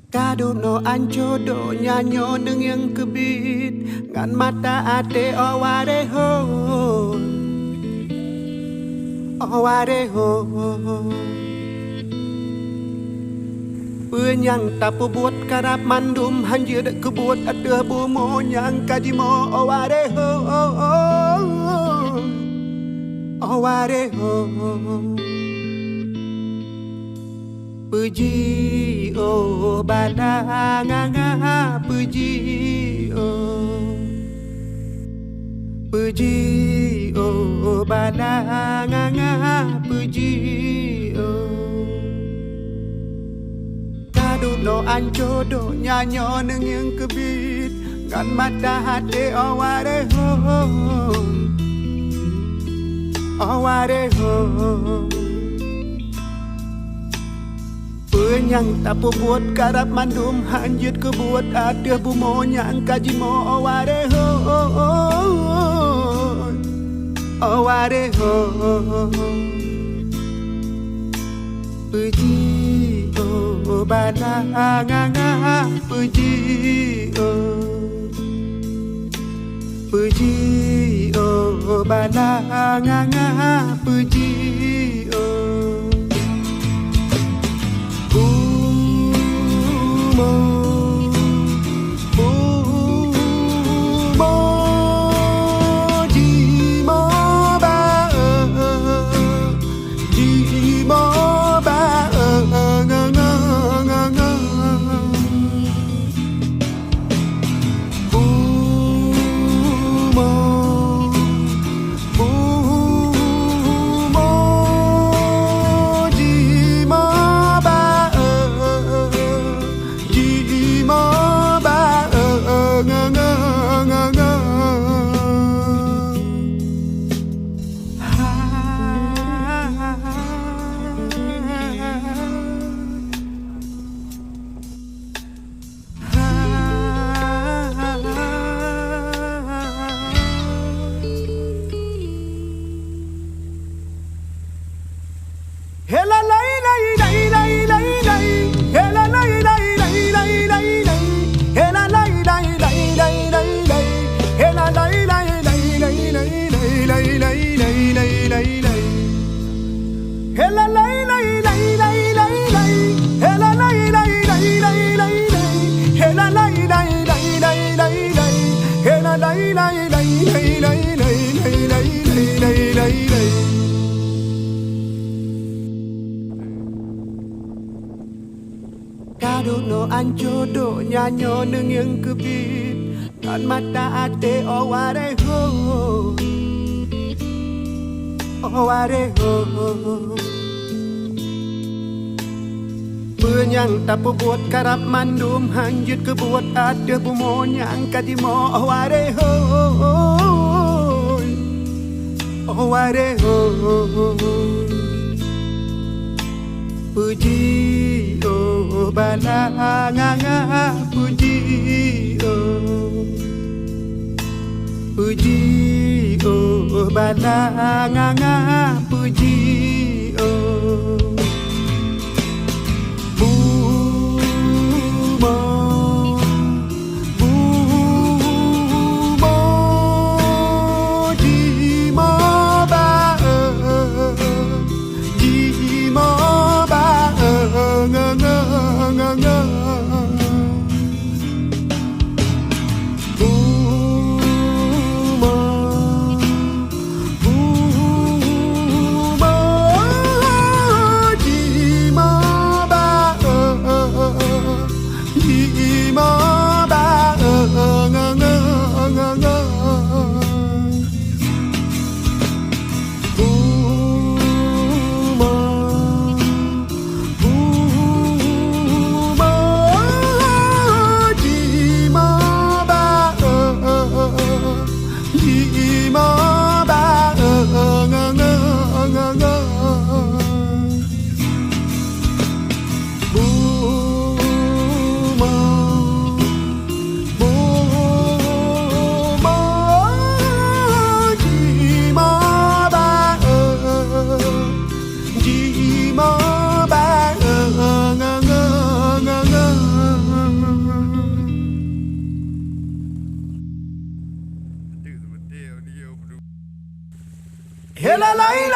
Kado no ancho do nyanyo neng yang kebit ngan mata ate aware ho aware ho yang tapu buat karap mandum hanjir kebut ada bumo yang kajimo aware ho aware ho puji oh bala nganga puji oh bala nganga puji kado no ancho do nyanyo neng yang kebit ngan mata hati aware ho aware ho yang tapu buat karap mandum hanjut ke buat ada bumo yang kajimo aware ho aware ho puji oh bala nganga puji oh bala nganga puji Kado no ancho do nyanyo neng yang kebit ngan mata ate aware ho aware ho yang tapu buat karap mandum hanjut ke buat ada bumo yang kajimo aware ho aware ho puji oh bala nganga puji oh bala nganga puji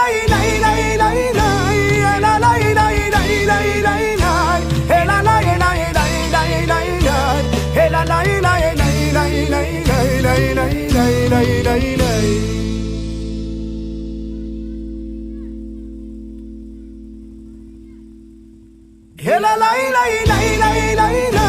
Hey la la la la la la la.